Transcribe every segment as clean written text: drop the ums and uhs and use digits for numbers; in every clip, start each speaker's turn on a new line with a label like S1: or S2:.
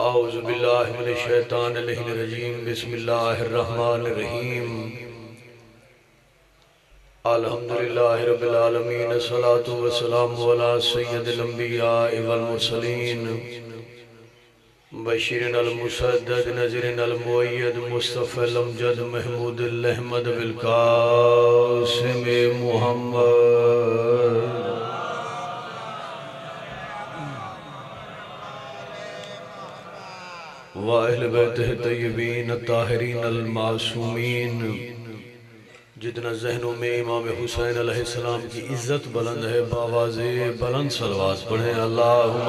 S1: اعوذ باللہ من الشیطان الرجیم بسم اللہ الرحمن الرحیم الحمدللہ رب العالمین الصلاة والسلام علی سید الانبیاء والمرسلین بشیر المسدد نذیر المؤید مصطفی الامجد محمود الاحمد بالقاسم محمد واہل بیتہ طیبین الطاہرین المعصومین۔ جتنا ذہنوں میں امام حسین علیہ السلام کی عزت بلند ہے بآواز بلند صلوات پڑھیں اللہم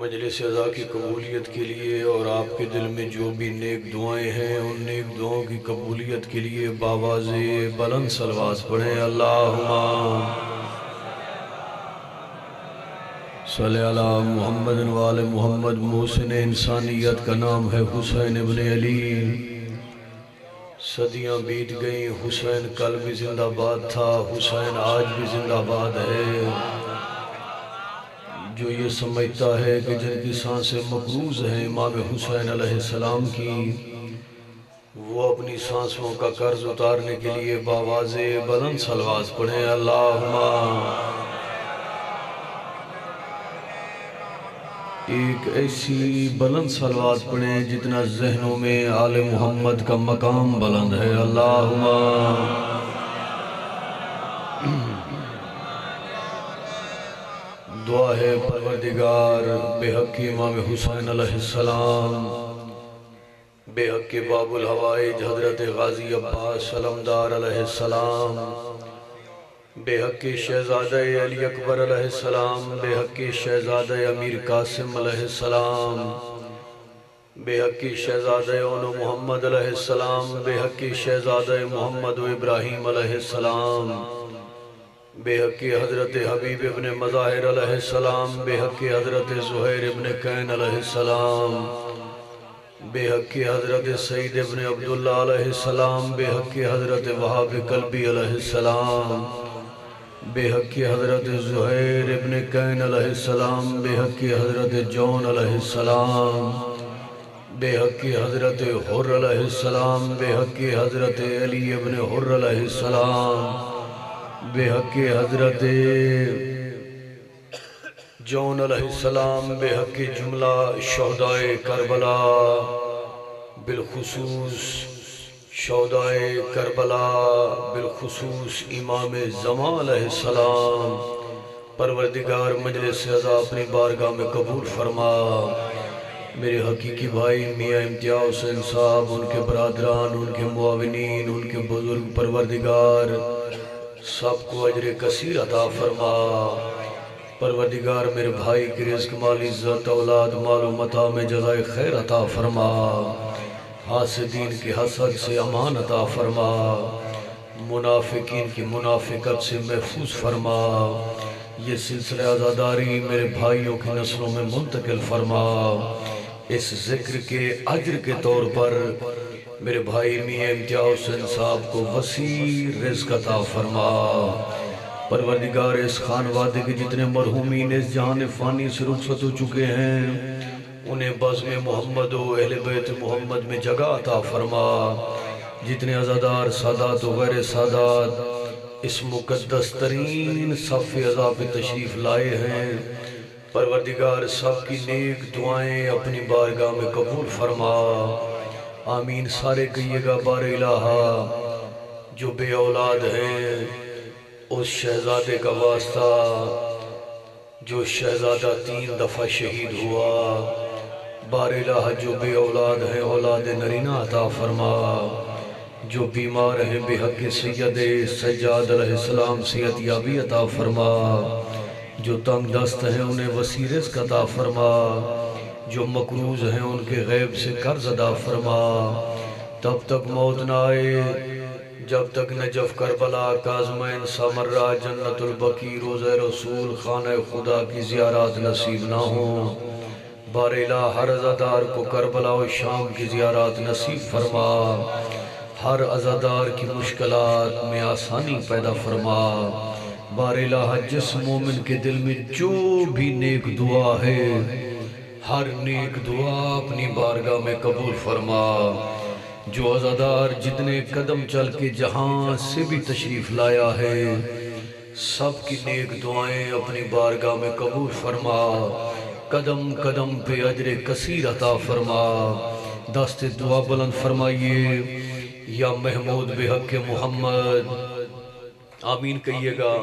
S1: مجلس عزا کی قبولیت کے لیے اور آپ کے دل میں جو بھی نیک دعائیں ہیں ان نیک دعاؤں کی قبولیت کے لیے بآواز بلند صلوات پڑھیں اللہم صلی اللہ محمد وآل محمد۔ محسن انسانیت کا نام ہے حسین ابن علی۔ صدیاں بیت گئیں، حسین کل بھی زندہ باد تھا، حسین آج بھی زندہ باد ہے۔ جو یہ سمجھتا ہے کہ جن کی سانسیں مقروض ہیں امام حسین علیہ السلام کی، وہ اپنی سانسوں کا قرض اتارنے کے لیے بآواز بلند صلوات پڑھیں اللہم۔ ایک ایسی بلند صلوات پڑھیں جتنا ذہنوں میں آل محمد کا مقام بلند ہے اللہم۔ دعا ہے پروردگار بے حق امام حسین علیہ السلام، بے حق باب الحوائج حضرت غازی عباس علمدار علیہ السلام، بے حق شہزادہ علی اکبر علیہ السلام، بے حق شہزادہ امیر قاسم علیہ السلام، بے حق شہزادہ اونو محمد علیہ السلام، بے حق شہزادہ محمد و ابراہیم علیہ السلام، بے حق حضرت حبیب ابن مظاہر علیہ السلام، بے حق حضرت زہیر ابن قین علیہ السلام، بے حق حضرت سید ابن عبداللہ علیہ السلام، بے حق حضرت وہاب قلبی علیہ السلام، بے حق حضرت زہیر ابن قین علیہ السلام، بے حق حضرت جون علیہ السلام، بے حق حضرت حر علیہ السلام، بے حق حضرت علی ابن حر علیہ السلام، بے حق حضرت جون علیہ السلام، بے حق جملہ شہدائے کربلا بالخصوص شہدائے کربلا بالخصوص امام زمان علیہ السلام۔ پروردگار مجلس عزا اپنی بارگاہ میں قبول فرما۔ میرے حقیقی بھائی میاں امتیاز حسین صاحب، ان کے برادران، ان کے معاونین، ان کے بزرگ، پروردگار سب کو اجر کثیر عطا فرما۔ پروردگار میرے بھائی کی رزق مال عزت اولاد مال و متاع میں جزائے خیر عطا فرما۔ حاسدین کی حسد سے امان عطا فرما، منافقین کی منافقت سے محفوظ فرما۔ یہ سلسلہ عزاداری میرے بھائیوں کی نسلوں میں منتقل فرما۔ اس ذکر کے اجر کے طور پر میرے بھائی میاں امتیاز حسین صاحب کو وسیع رزق عطا فرما۔ پروردگار اس خانوادے کے جتنے مرحومین اس جہان فانی سے رخصت ہو چکے ہیں، انہیں بزم محمد و اہل بیت محمد میں جگہ عطا فرما۔ جتنے عزادار سادات و غیر سادات اس مقدس ترین صف عزا پہ تشریف لائے ہیں، پروردگار سب کی نیک دعائیں اپنی بارگاہ میں قبول فرما۔ آمین سارے کہیے گا بار الہا۔ جو بے اولاد ہیں اس شہزادے کا واسطہ جو شہزادہ 3 دفعہ شہید ہوا، بار الہ جو بے اولاد ہیں اولاد نرینہ عطا فرما۔ جو بیمار ہیں بے حق سید سجاد علیہ السلام صحت یابی عطا فرما۔ جو تنگ دست ہیں انہیں وسیع رزق عطا فرما۔ جو مقروض ہیں ان کے غیب سے قرض ادا فرما۔ تب تک موت نہ آئے جب تک نجف کربلا کاظمین سامرہ جنت البقیع روضہ رسول خانہ خدا کی زیارات نصیب نہ ہوں۔ بار الہ ہر عزادار کو کربلا و شام کی زیارات نصیب فرما۔ ہر عزادار کی مشکلات میں آسانی پیدا فرما۔ بار الہ جس مومن کے دل میں جو بھی نیک دعا ہے ہر نیک دعا اپنی بارگاہ میں قبول فرما۔ جو عزادار جتنے قدم چل کے جہاں سے بھی تشریف لایا ہے سب کی نیک دعائیں اپنی بارگاہ میں قبول فرما۔ قدم قدم پہ اجر کثیر عطا فرما۔ دست دعا بلند فرمائیے۔ یا محمود بحق محمد، آمین کہیے گا۔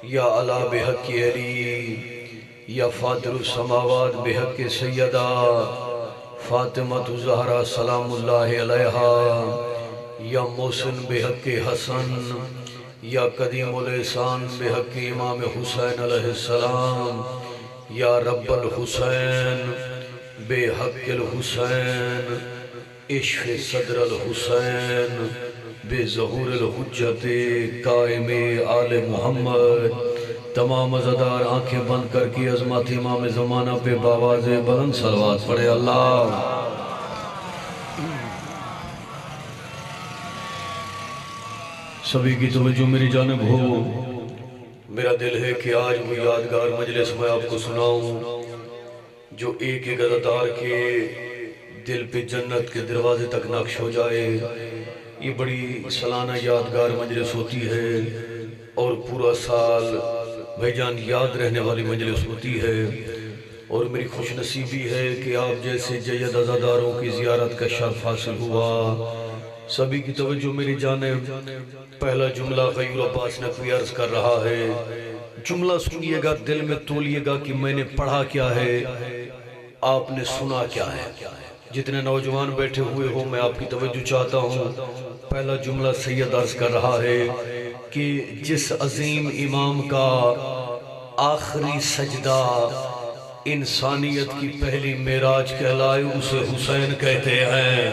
S1: یا علا بحق علی، یا فاطر السماوات بحق سیدہ فاطمہ زہرا سلام اللہ علیہا، یا محسن بحق حسن، یا قدیم الاحسان بحق امام حسین علیہ السلام، یا رب الحسین بحق الحسین، عشق صدر الحسین بے ظہور الحجت قائم آل محمد۔ تمام عزادار آنکھیں بند کر کے عظمت امام زمانہ پہ باواز بلند صلوات پڑھے اللہ۔ سبھی کی توجہ میری جانب ہو۔ میرا دل ہے کہ آج وہ یادگار مجلس میں آپ کو سناؤں جو ایک ایک عزادار کے دل پہ جنت کے دروازے تک نقش ہو جائے۔ یہ بڑی سالانہ یادگار مجلس ہوتی ہے اور پورا سال بھائی جان یاد رہنے والی مجلس ہوتی ہے، اور میری خوش نصیبی ہے کہ آپ جیسے جید عزاداروں کی زیارت کا شرف حاصل ہوا۔ سبھی کی توجہ میری جانب۔ پہلا جملہ غیور عباس نقوی عرض کر رہا ہے، جملہ سنیے گا، دل میں تولیے گا کہ میں نے پڑھا کیا ہے، آپ نے سنا کیا ہے۔ جتنے نوجوان بیٹھے ہوئے ہو میں آپ کی توجہ چاہتا ہوں۔ پہلا جملہ سید عرض کر رہا ہے کہ جس عظیم امام کا آخری سجدہ انسانیت کی پہلی معراج کہلائے اسے حسین کہتے ہیں۔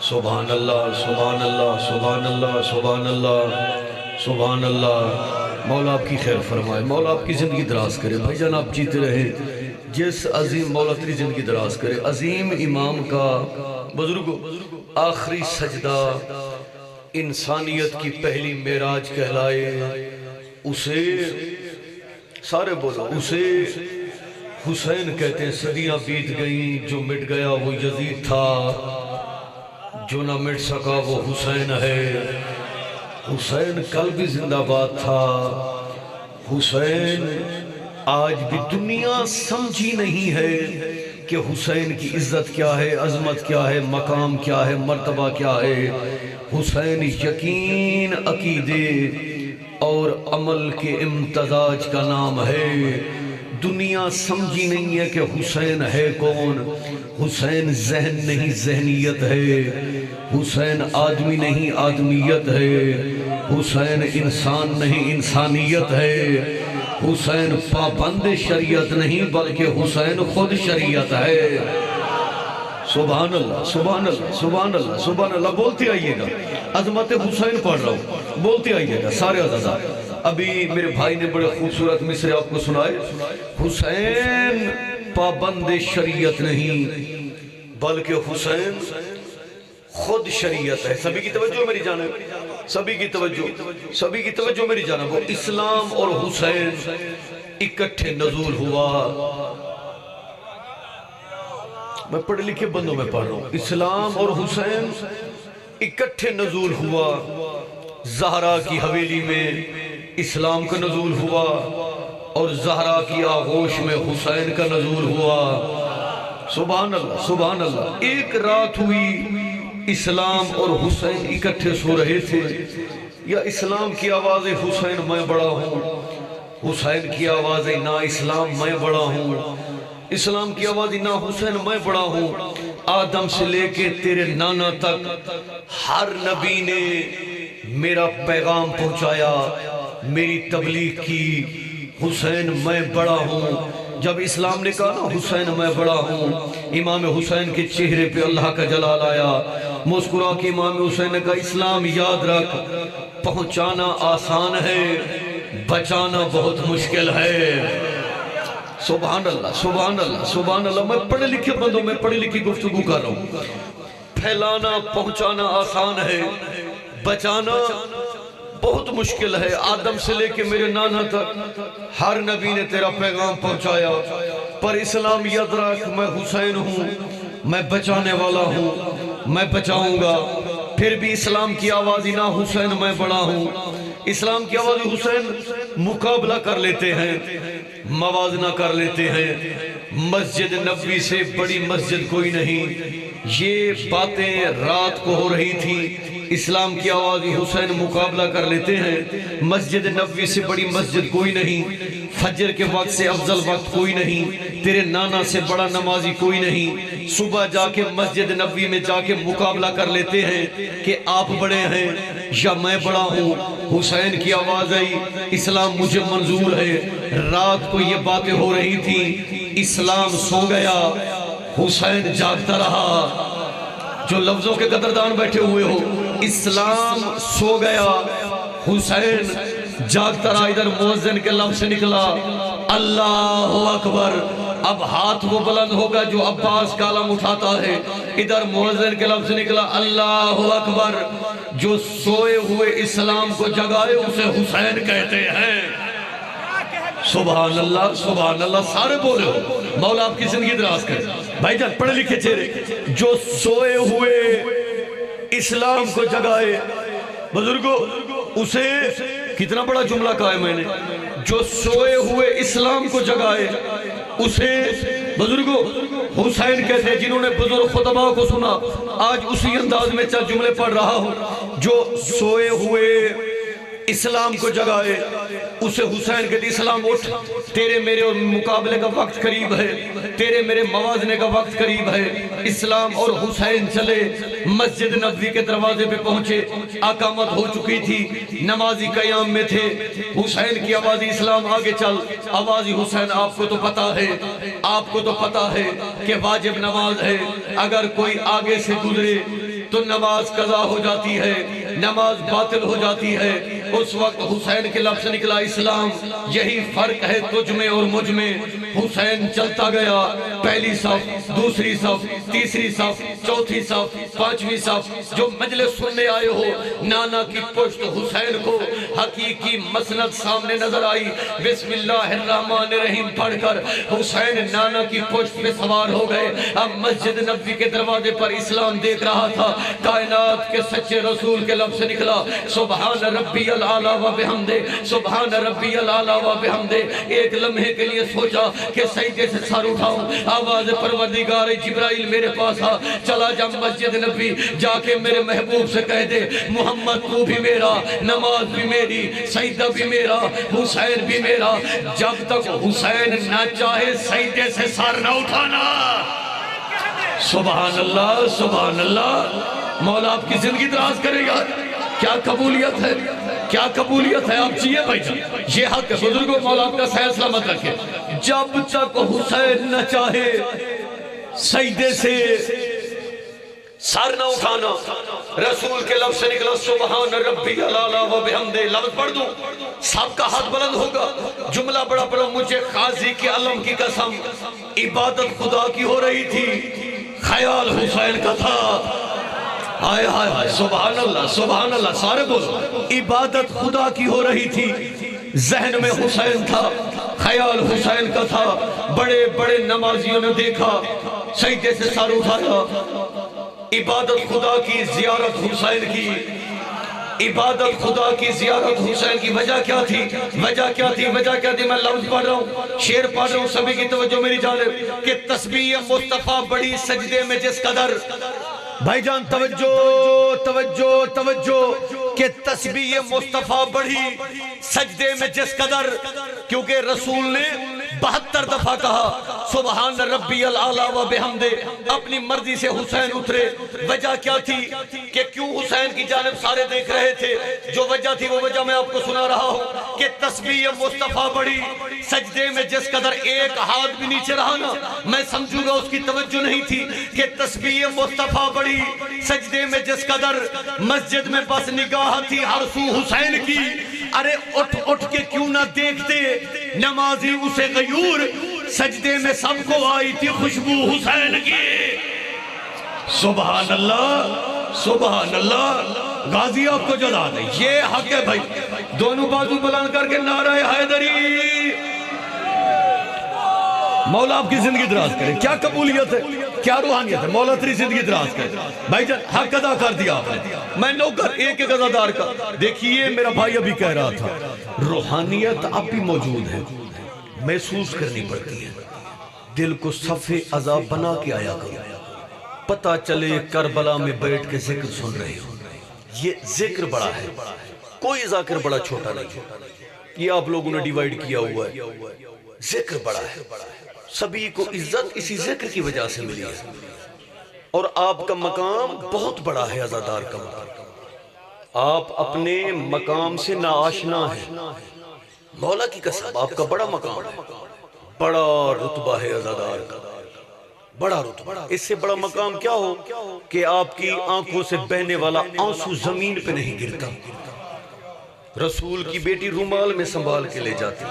S1: سبحان اللہ سبحان اللہ سبحان اللہ سبحان اللہ سبحان اللہ۔ مولا آپ کی خیر فرمائے، مولا آپ کی زندگی دراز کرے، بھائی جان آپ جیتے رہے۔ جس عظیم مولا تیری زندگی دراز کرے، عظیم امام کا بزرگوں آخری سجدہ انسانیت کی پہلی معراج کہلائے اسے، سارے بولو، اسے حسین کہتے ہیں۔ صدیاں بیت گئیں، جو مٹ گیا وہ یزید تھا، جو نہ مٹ سکا وہ حسین ہے۔ حسین کل بھی زندہ باد تھا، حسین آج بھی دنیا سمجھی نہیں ہے کہ حسین کی عزت کیا ہے، عظمت کیا ہے، مقام کیا ہے، مرتبہ کیا ہے۔ حسین یقین، عقیدے اور عمل کے امتزاج کا نام ہے۔ دنیا سمجھی نہیں ہے کہ حسین ہے کون۔ حسین ذہن نہیں ذہنیت ہے، حسین آدمی نہیں آدمیت ہے، حسین انسان نہیں انسانیت ہے، حسین پابند شریعت نہیں بلکہ حسین خود شریعت ہے۔ سبحان اللہ سبحان اللہ سبحان اللہ سبحان اللہ۔ بولتے آئیے گا، عظمت حسین پڑھ رہا ہوں، بولتے آئیے گا سارے عزادار۔ ابھی میرے بھائی نے بڑے خوبصورت مصرے آپ کو سنائے۔ حسین پابند شریعت نہیں بلکہ حسین خود شریعت ہے۔ سبھی کی توجہ میری جانب، سبھی کی توجہ، سبھی کی توجہ میری جانب۔ وہ اسلام اور حسین اکٹھے نزول ہوا۔ میں پڑھے لکھے بندوں میں پڑھ رہا ہوں، اسلام اور حسین اکٹھے نزول ہوا۔ زہرا کی حویلی میں اسلام کا نزول ہوا اور زہرا کی آغوش میں حسین کا نزول ہوا۔ سبحان اللہ سبحان اللہ۔ ایک رات ہوئی، اسلام اور حسین اکٹھے سو رہے تھے۔ یا اسلام کی آواز حسین میں بڑا ہوں، حسین کی آواز نا اسلام میں بڑا ہوں، اسلام کی آواز نا حسین میں بڑا ہوں۔ آدم سے لے کے تیرے نانا تک ہر نبی نے میرا پیغام پہنچایا، میری تبلیغ کی، حسین میں بڑا ہوں۔ جب اسلام نے کہا نا حسین میں بڑا ہوں، امام حسین کے چہرے پہ اللہ کا جلال آیا۔ مسکرا کے امام حسین نے کہا اسلام یاد رکھ، پہنچانا آسان ہے، بچانا بہت مشکل ہے۔ سبحان اللہ سبحان اللہ سبحان اللہ۔ میں پڑھے لکھے بندوں میں پڑھے لکھی گفتگو کر رہا ہوں۔ پھیلانا پہنچانا آسان ہے، بچانا بہت مشکل ہے. آدم سے لے کے میرے نانا تک ہر نبی نے تیرا پیغام پہنچایا، پر اسلام یاد رکھ میں حسین ہوں، میں بچانے والا ہوں، میں بچاؤں گا. پھر بھی اسلام کی آوازی نہ حسین میں بڑا ہوں. اسلام کی آوازی حسین مقابلہ کر لیتے ہیں، موازنہ کر لیتے ہیں. مسجد نبوی سے بڑی مسجد کوئی نہیں. یہ باتیں رات کو ہو رہی تھی. اسلام کی آوازی حسین مقابلہ کر لیتے ہیں. مسجد نبوی سے بڑی مسجد کوئی نہیں. فجر کے وقت سے افضل وقت کوئی نہیں. تیرے نانا سے بڑا نمازی کوئی نہیں. صبح جا کے مسجد نبوی میں جا کے مقابلہ کر لیتے ہیں کہ آپ بڑے ہیں یا میں بڑا ہوں. حسین کی آواز آئی، اسلام مجھے منظور ہے. رات کو یہ باتیں ہو رہی تھی. اسلام سو گیا، حسین جاگتا رہا. جو لفظوں کے قدردان بیٹھے ہوئے ہو، اسلام سو گیا، حسین جاگتا رہا. ادھر مؤذن کے لفظ سے نکلا اللہ اکبر. اب ہاتھ وہ بلند ہوگا جو عباس کا علم اٹھاتا ہے. ادھر مؤذن کے لفظ سے نکلا اللہ اکبر. جو سوئے ہوئے اسلام کو جگائے اسے حسین کہتے ہیں. سبحان اللہ سبحان اللہ. سارے بولے ہو، مولا آپ کی زندگی دراز کرے. بھائی جان پڑھے لکھے چہرے. جو سوئے ہوئے اسلام کو جگائے، بزرگوں اسے کتنا بڑا جملہ کہا ہے میں نے. جو سوئے ہوئے اسلام کو جگائے اسے بزرگوں حسین کہتے ہیں. جنہوں نے بزرگ خطبہ کو سنا آج اسی انداز میں چند جملے پڑھ رہا ہوں. جو سوئے ہوئے اسلام کو جگائے اسے حسین کہتے. اسلام اٹھ، تیرے میرے اور مقابلے کا وقت قریب ہے، تیرے میرے موازنے کا وقت قریب ہے. اسلام اور حسین چلے، مسجد نبوی کے دروازے پہ پہنچے. اقامت ہو چکی تھی، نمازی قیام میں تھے. حسین کی آوازی اسلام آگے چل. آوازی حسین آپ کو تو پتا ہے، آپ کو تو پتا ہے کہ واجب نماز ہے. اگر کوئی آگے سے گزرے تو نماز قضا ہو جاتی ہے، نماز باطل ہو جاتی ہے. اس وقت حسین کے لفظ نکلا اسلام. یہی فرق ہے تجھ میں اور مجھ میں. حسین چلتا گیا، پہلی صف، دوسری صف، تیسری صف، چوتھی صف، پانچویں صف. جو مجلس سننے آئے ہو، نانا کی پشت حسین کو حقیقی مسند سامنے نظر آئی. بسم اللہ الرحمن الرحیم پڑھ کر حسین نانا کی پشت پہ سوار ہو گئے. اب مسجد نبوی کے دروازے پر اسلام دیکھ رہا تھا. کائنات کے سچے رسول کے لفظ سے نکلا سبحان ربی العالی و بحمدہ، سبحان ربی العالی و بحمدہ. ایک لمحے کے لیے سوچا کہ سجدے سے سر اٹھاؤں. آواز پروردگار جبرائیل میرے پاس آ. چلا جا مسجد نبوی، جا کے میرے محبوب سے کہہ دے محمد تو بھی میرا، نماز بھی میری، سجدہ بھی میرا، حسین بھی میرا. جب تک حسین نہ چاہے سجدے سے سر نہ اٹھانا. سبحان اللہ سبحان اللہ. مولا آپ کی زندگی دراز کرے گا. کیا قبولیت ہے، کیا قبولیت ہے. آپ چاہیے بھائی جان، یہ حق ہے. بزرگوں مولا آپ کا صحیح سلامت رکھے. جب تک حسین نہ چاہے سجدے سے سر نہ اٹھانا. رسول کے لفظ سے نکلا سبحان ربی العالی و بحمدہ. لفظ پڑھ دوں، سب کا ہاتھ بلند ہوگا. جملہ بڑا پڑھو. مجھے قاضی کے علم کی قسم، عبادت خدا کی ہو رہی تھی، خیال حسین کا تھا. آئے آئے آئے سبحان اللہ سبحان اللہ. سارے بولو. عبادت خدا کی ہو رہی تھی، ذہن میں حسین تھا، خیال حسین کا تھا. بڑے بڑے نمازیوں نے دیکھا، سجدے سے سر اٹھایا. عبادت خدا کی، زیارت حسین کی. عبادت خدا کی، زیارت حسین کی. وجہ کیا تھی؟ وجہ کیا تھی؟ وجہ کیا تھی؟ میں لفظ پڑھ رہا ہوں، شعر پڑھ رہا ہوں. سبھی کی توجہ میری جانب کہ تسبیح مصطفیٰ بڑی سجدے میں جس قدر. بھائی جان توجہ توجہ توجہ کہ تسبیح مصطفیٰ بڑھی سجدے میں جس قدر. کیونکہ رسول نے 72 دفعہ کہا سبحان ربی العالی و بحمدہ. اپنی مرضی سے حسین اترے. وجہ کیا تھی؟ کہ کیوں حسین کی جانب سارے دیکھ رہے تھے. جو وجہ تھی وہ وجہ میں آپ کو سنا رہا ہوں کہ تسبیح مصطفیٰ بڑھی سجدے میں جس قدر. ایک ہاتھ بھی نیچے رہا نا میں سمجھوں گا اس کی توجہ نہیں تھی کہ تسبیح مصطفیٰ بڑھی سجدے میں جس قدر. مسجد میں بس نگاہ تھی ہر سو حسین کی. ارے اٹھ اٹھ کے کیوں نہ دیکھتے نمازی اسے غیور. سجدے میں سب کو آئی تھی خوشبو حسین کی. سبحان اللہ سبحان اللہ. غازی آپ کو جزا دے. یہ حق ہے بھائی. دونوں بازو بلند کر کے نعرہ حیدری. مولا آپ کی زندگی دراز کرے. کیا قبولیت ہے, کیا روحانیت ہے. مولا تیری زندگی دراز کرے. بھائی جان حق ادا کر دیا آپ نے. میں نوکر ایک ایک عزادار کا. دیکھیے میرا بھائی ابھی کہہ رہا تھا روحانیت اب بھی موجود ہے, محسوس کرنی پڑتی ہے. دل کو صفحے عذاب بنا کے آیا کرو. پتہ چلے کربلا میں بیٹھ کے ذکر سن رہے ہو. یہ ذکر بڑا ہے, کوئی ذاکر بڑا چھوٹا نہیں. یہ آپ لوگوں نے ڈیوائیڈ کیا ہوا ہے. ذکر بڑا ہے. سبھی کو عزت اسی ذکر کی وجہ سے ملی ہے. اور آپ کا مقام بہت بڑا ہے عزادار کا مقام. آپ اپنے مقام سے ناآشنا ہیں. مولا کی قسم آپ کا بڑا مقام ہے, بڑا رتبہ ہے عزادار کا, بڑا رتبہ. اس سے بڑا مقام کیا ہو کہ آپ کی آنکھوں سے بہنے والا آنسو زمین پہ نہیں گرتا. رسول کی بیٹی رومال میں سنبھال کے لے جاتی.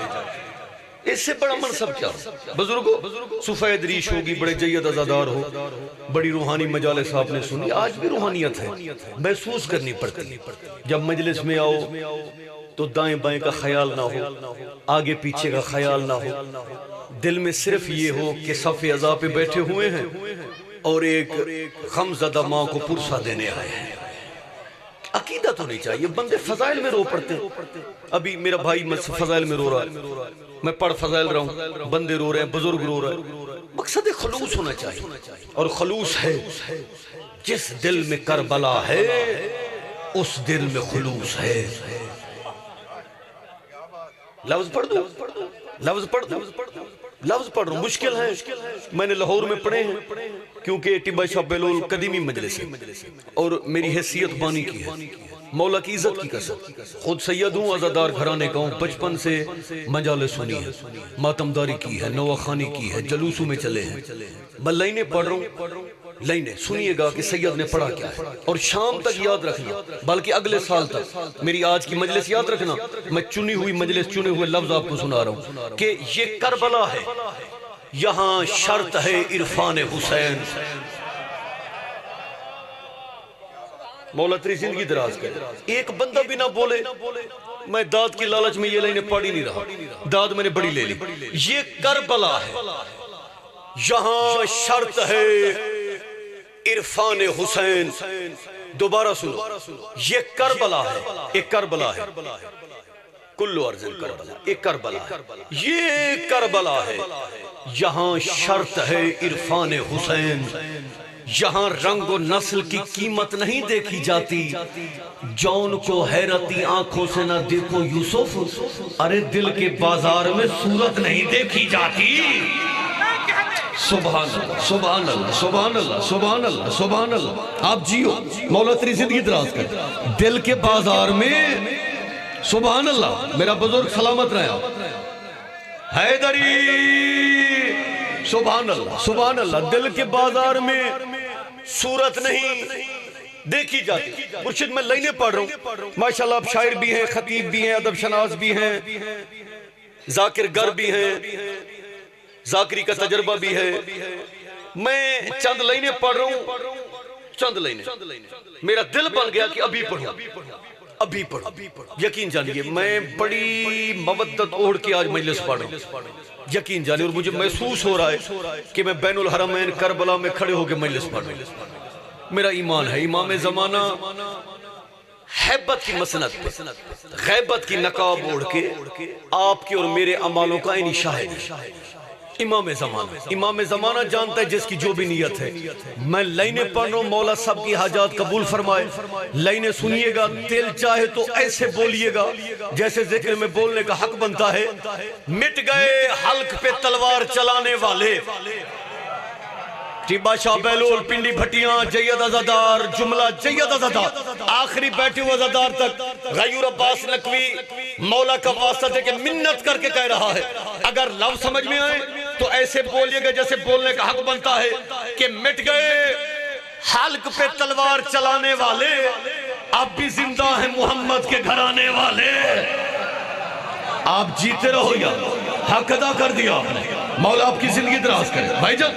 S1: اس سے بڑا منصب کیا ہو. بزرگوں سفید ریش ہوگی, بڑے جید عزادار ہو, بڑی روحانی مجالس آپ نے سنی. آج بھی روحانیت ہے, محسوس کرنی پڑتی. جب مجلس میں آؤ تو دائیں بائیں کا خیال نہ ہو, آگے پیچھے کا خیال نہ ہو. دل میں صرف یہ ہو کہ صف عزا پہ بیٹھے ہوئے ہیں اور ایک غمزدہ ماں کو پرسہ دینے آئے ہیں. عقیدہ تو نہیں چاہیے. بندے فضائل میں رو پڑتے. ابھی میرا بھائی فضائل میں رو رہا ہے, میں پڑھ فضائل رہا ہوں, بندے رو رہے ہیں, بزرگ رو رہے ہیں. مقصد خلوص ہونا چاہیے. اور خلوص ہے جس دل میں کربلا ہے اس دل میں خلوص ہے. لفظ پڑھ دو, لفظ پڑھ دو, لفظ پڑھ رہا ہوں. مشکل ہے, میں نے لاہور میں پڑھے ہیں کیونکہ ٹبا شاہ بیلول قدیمی مجلس ہے اور میری حیثیت بانی کی ہے. مولا کی عزت کی قسم, خود سید ہوں, عزادار گھرانے کا ہوں. بچپن سے مجالس سنی ہے, ماتمداری کی ہے, نواخانی کی ہے, جلوسوں میں چلے ہیں. میں لائنیں پڑھ رہا ہوں, لائنیں سنیے گا کہ سید نے پڑھا کیا ہے. اور شام تک یاد رکھنا, بلکہ اگلے سال تک. میری آج کی مجلس یاد رکھنا, میں چنی ہوئی مجلس, چنے ہوئے لفظ آپ کو سنا رہا ہوں کہ یہ کربلا ہے, یہاں شرط ہے عرفان حسین. مولا تیری زندگی دراز کرے. ایک بندہ بھی نہ بولے میں داد کی لالچ میں یہ لائنیں پڑھ ہی نہیں رہا, داد میں نے بڑی لے لی. یہ کربلا ہے, یہاں شرط ہے عرفان حسین. دوبارہ سنو, یہ کربلا ہے, ایک کربلا ہے. کلو ارض کربلا, ایک کربلا ہے, یہ کربلا ہے. یہاں شرط ہے عرفان حسین. یہاں رنگ و نسل کی قیمت نہیں دیکھی جاتی. جون کو حیرتی آنکھوں سے نہ دیکھو یوسف, ارے دل کے بازار میں صورت نہیں دیکھی جاتی. سبحان اللہ, سبحان اللہ, سبحان اللہ, سبحان اللہ, سبحان اللہ. آپ جیو, مولا تیری زندگی دراز کر. دل کے بازار میں سبحان اللہ. میرا بزرگ سلامت رہا حیدری. سبحان اللہ, سبحان اللہ. دل کے بازار میں صورت نہیں دیکھی جاتی. مرشد میں لائنیں پڑھ رہا ہوں, ماشاءاللہ آپ شاعر بھی ہیں, خطیب بھی ہیں, ادب شناس بھی ہیں, ذاکر گر بھی ہیں, ذاکری کا تجربہ بھی ہے. میں چند لائنیں پڑھ رہا ہوں, چند لائنیں. میرا دل بن گیا کہ ابھی پڑھوں, ابھی پڑھوں. یقین جانیے میں بڑی مودت اوڑھ کے آج مجلس پڑھ رہا ہوں, یقین جانیے. اور مجھے محسوس ہو رہا ہے کہ میں بین الحرمین کربلا میں کھڑے ہو کے مجلس پڑھ رہا ہوں. میرا ایمان ہے امام زمانہ حیبت کی مسند پہ غیبت کی نقاب اوڑھ کے آپ کے اور میرے اعمالوں کا عینی شاہد ہے. امام زمانہ, امام زمانہ جانتا ہے جس کی جو بھی نیت ہے. میں لائنیں پڑھ رہا ہوں, مولا سب کی حاجات قبول فرمائے. لائنیں سنیے گا, دل چاہے تو ایسے بولیے گا جیسے ذکر میں بولنے کا حق بنتا ہے. مٹ گئے حلق پہ تلوار چلانے والے, ٹیبا شاہ بیلول, پنڈی بھٹیاں, جید عزادار, جملہ جید عزادار, آخری بیٹھے ہوئے عزادار تک. غیور عباس نقوی مولا کا واسطہ دے کے منت کر کے کہہ رہا ہے اگر لفظ سمجھ میں آئے تو ایسے بولیے گا جیسے بولنے کا حق بنتا ہے کہ مٹ گئے حلق پہ تلوار چلانے والے, اب بھی زندہ ہیں محمد کے گھرانے والے. آپ جیتے رہو یا حق ادا کر دیا آپ نے. مولا آپ کی زندگی دراز کرے. بھائی جان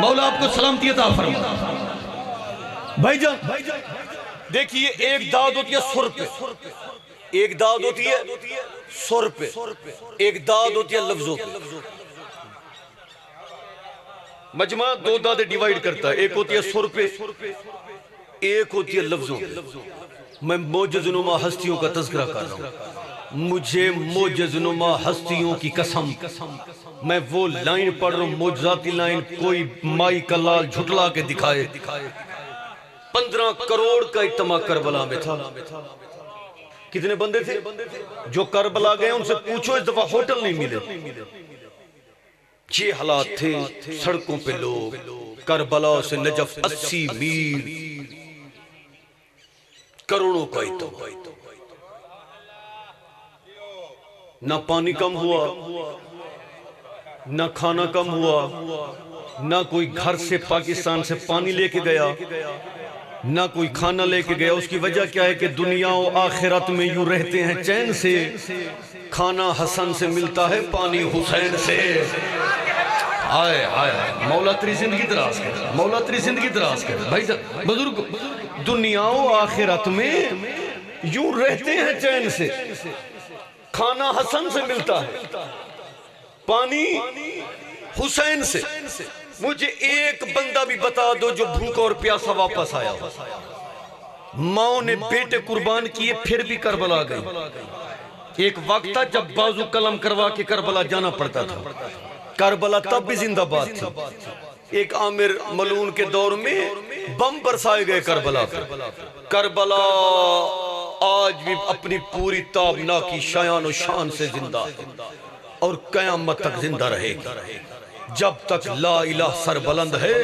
S1: مولا آپ کو سلامتی عطا فرمائے. بھائی جان دیکھیے ایک داد ہوتی ہے سر پہ، ایک داد ہوتی ہے سر پہ، ایک داد ہوتی ہے لفظوں پہ. مجمع دو دادیں ڈیوائیڈ کرتا ہے، ایک ہوتی ہے سر پہ، ایک ہوتی ہے لفظوں پہ. میں معجز نما ہستیوں کا تذکرہ کر رہا ہوں. مجھے معجز نما ہستیوں کی قسم، میں وہ لائن پڑھ رہا ہوں، معجزاتی لائن، کوئی مائی کا لال جھٹلا کے دکھائے. 15 کروڑ کا اجتماع کربلا میں تھا. کتنے بندے تھے جو کربلا گئے؟ ان سے پوچھو اس دفعہ ہوٹل نہیں ملے. یہ حالات تھے، سڑکوں پہ لوگ. کربلا سے نجف 80 میل، کروڑوں کا اجتماع. نہ پانی کم ہوا، نہ کھانا کم ہوا، نہ کوئی گھر سے پاکستان سے پانی لے کے گیا، نہ کوئی کھانا لے کے گیا. اس کی وجہ کیا ہے کہ دنیا و آخرت میں یوں رہتے ہیں چین سے. کھانا حسن سے ملتا ہے، پانی حسین سے. آئے آئے مولا تیری زندگی دراز کر، مولا تیری زندگی دراز کر. بھائی بزرگ، دنیا و آخرت میں یوں رہتے ہیں چین سے. کھانا حسن سے ملتا ہے، پانی حسین سے. مجھے ایک بندہ بھی بتا دو جو بھوکا اور پیاسا واپس آیا ہو. ماں نے بیٹے قربان کیے پھر بھی کربلا گئی. ایک وقت تھا جب بازو قلم کروا کے کربلا جانا پڑتا تھا. کربلا تب بھی زندہ باد تھی. ایک عامر ملون کے دور میں بم برسائے گئے کربلا پہ. کربلا آج بھی اپنی پوری تابناکی شایان و شان سے زندہ ہے اور قیامت تک زندہ رہے گی. جب تک لا الہ سر بلند ہے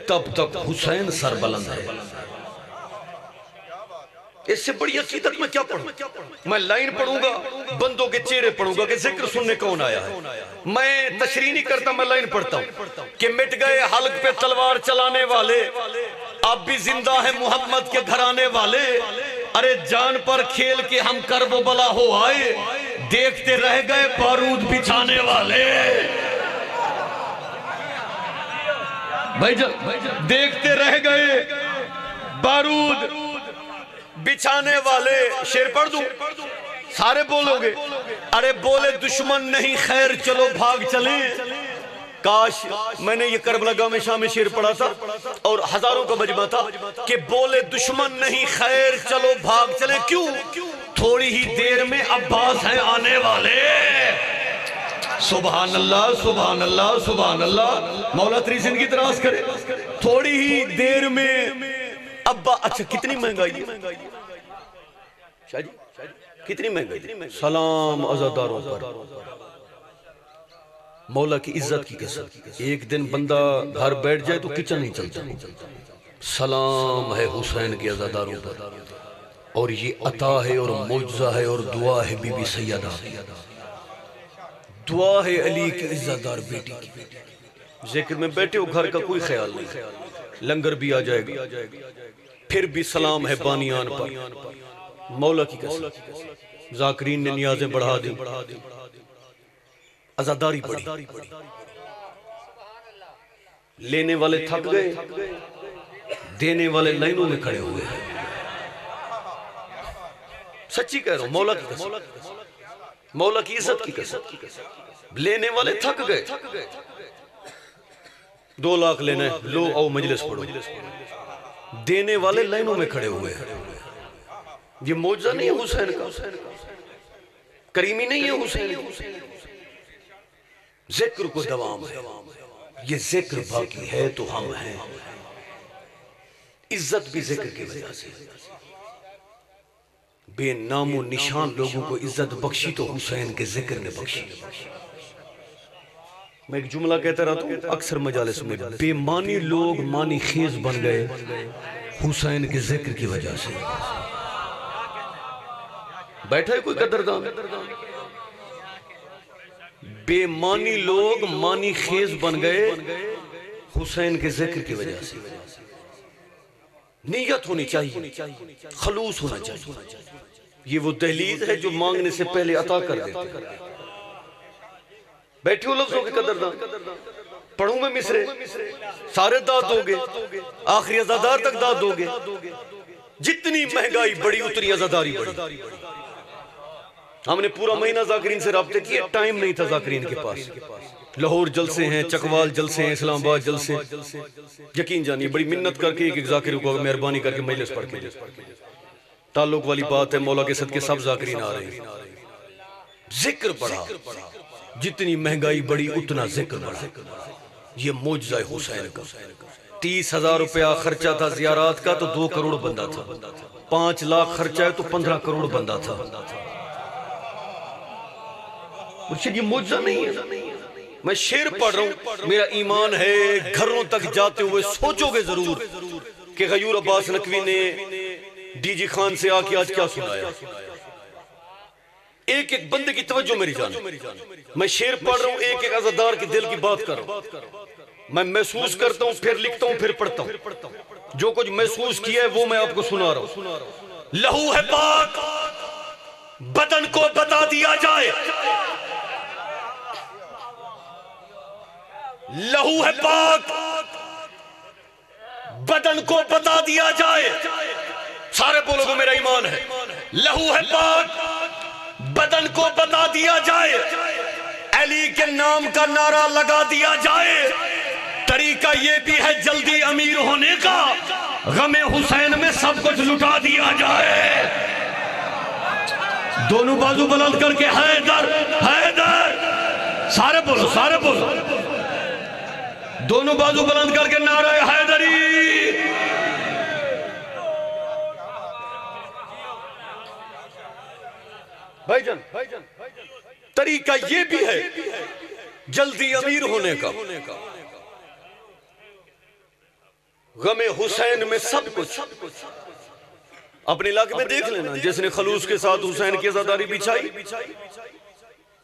S1: تب تک حسین سر بلند ہے. اس سے بڑی عقیدت میں کیا پڑھوں؟ میں لائن پڑھوں گا، بندوں کے چہرے پڑھوں گا کہ ذکر سننے کون آیا ہے. میں تشریح نہیں کرتا، میں لائن پڑھتا ہوں کہ مٹ گئے حلق پہ تلوار چلانے والے، اب بھی زندہ ہے محمد کے گھرانے والے. ارے جان پر کھیل کے ہم کرب و بلا ہو آئے، دیکھتے رہ گئے بارود بچھانے والے. بھائی جان دیکھتے رہ گئے بارود بچھانے والے. شیر پڑھ دوں؟ سارے بولو گے. ارے بولے دشمن نہیں خیر چلو بھاگ چلیں. کاش میں نے یہ کربلا گاہ میں شام میں شیر پڑھا تھا اور ہزاروں کا مجمع تھا کہ بولے دشمن نہیں خیر چلو بھاگ چلیں. کیوں؟ تھوڑی ہی دیر میں عباس ہیں آنے والے. سبحان اللہ سبحان اللہ سبحان اللہ. مولا تیری زندگی دراز کرے. تھوڑی ہی دیر میں ابا. اچھا کتنی مہنگائی ہے شاہ جی، کتنی مہنگائی. سلام عزاداروں پر، مولا کی عزت کی قسم. ایک دن بندہ گھر بیٹھ جائے تو کچن نہیں چلتا. سلام ہے حسین کے عزاداروں پر. اور یہ عطا ہے اور معجزہ ہے اور دعا ہے بی بی سیدہ، دعا ہے علی کی عزتدار بیٹی کی. ذکر میں بیٹھے ہو، گھر کا کوئی خیال نہیں، لنگر بھی آ جائے گا، پھر بھی سلام ہے بانیان پر. مولا کی قسم ذاکرین نے نیازیں بڑھا دی، عزاداری بڑھی. لینے والے تھک گئے، دینے والے لائنوں میں کھڑے ہوئے ہیں. سچی کہہ رہا ہوں، مولا کی قسم، مولا کی عزت کی قسم. لینے والے تھک گئے. 2 لاکھ لینا ہے، لو او مجلس پڑھو. دینے والے لائنوں میں کھڑے ہوئے ہیں. یہ معجزہ نہیں ہے حسین کا، کریمی نہیں ہے حسین کا. ذکر کو دوام ہے، یہ ذکر باقی ہے تو ہم ہیں. عزت بھی ذکر کی وجہ سے. بے نام و نشان لوگوں کو عزت بخشی تو حسین کے ذکر نے بخشی. میں ایک جملہ کہتا رہتا ہوں اکثر مجالس میں، بے معنی لوگ معنی خیز بن گئے حسین کے ذکر کی وجہ سے. بیٹھا ہے کوئی قدردان؟ بے معنی لوگ معنی خیز بن گئے حسین کے ذکر کی وجہ سے. نیت ہونی چاہیے، خلوص ہونا چاہیے. یہ وہ دہلیز ہے جو مانگنے سے پہلے عطا کر دیتے ہیں. بیٹھے ہو لفظوں کے قدردان، پڑھوں میں مصرے، سارے داد دو گے، آخری عزادار تک داد دو گے. جتنی مہنگائی بڑی اتنی عزاداری بڑی. ہم نے پورا مہینہ ذاکرین سے رابطے کیے، ٹائم نہیں تھا ذاکرین کے پاس. لاہور جلسے ہیں، چکوال جلسے ہیں، اسلام آباد جلسے. یقین جانیے بڑی منت کر کے ایک ذاکر کو مہربانی کر کے مجلس پڑھ کے تعلق والی بات ہے. مولا کے صدقے سب ذاکرین آ رہے ہیں. ذکر بڑھا، جتنی مہنگائی بڑی اتنا ذکر بڑھا. یہ معجزہ حسین کا. 30,000 روپیہ خرچہ تھا زیارات کا تو 2 کروڑ بندہ تھا. 5 لاکھ خرچہ ہے تو 15 کروڑ بندہ تھا. مرشد یہ معجزہ نہیں ہے. میں شعر پڑھ رہا ہوں، میرا ایمان ہے گھروں تک جاتے ہوئے سوچو گے ضرور کہ غیور عباس نقوی نے ڈی جی خان سے آ کے آج کیا سنایا. ایک ایک بندے کی توجہ میری جان. میں شعر پڑھ رہا ہوں، ایک ایک عزادار کے دل کی بات کر رہا ہوں. میں محسوس کرتا ہوں، پھر لکھتا ہوں، پھر پڑھتا ہوں. جو کچھ محسوس کیا ہے وہ میں آپ کو سنا رہا ہوں. لہو ہے پاک، بدن کو بتا دیا جائے. لہو ہے پاک، بدن کو بتا دیا جائے. سارے بولو گے میرا ایمان ہے. لہو ہے پاک، بدن کو بتا دیا جائے. علی کے نام کا نعرہ لگا دیا جائے. طریقہ یہ بھی ہے جلدی امیر ہونے کا، غم حسین میں سب کچھ لٹا دیا جائے. دونوں بازو بلند کر کے حیدر حیدر. سارے بولو، سارے بولو. دونوں بازو بلند کر کے نعرہ حیدری. بھائی جان طریقہ یہ بھی ہے جلدی امیر ہونے کا، غم حسین میں سب کچھ. اپنے علاقے میں دیکھ لینا، جس نے خلوص کے ساتھ حسین کی عزاداری بچھائی،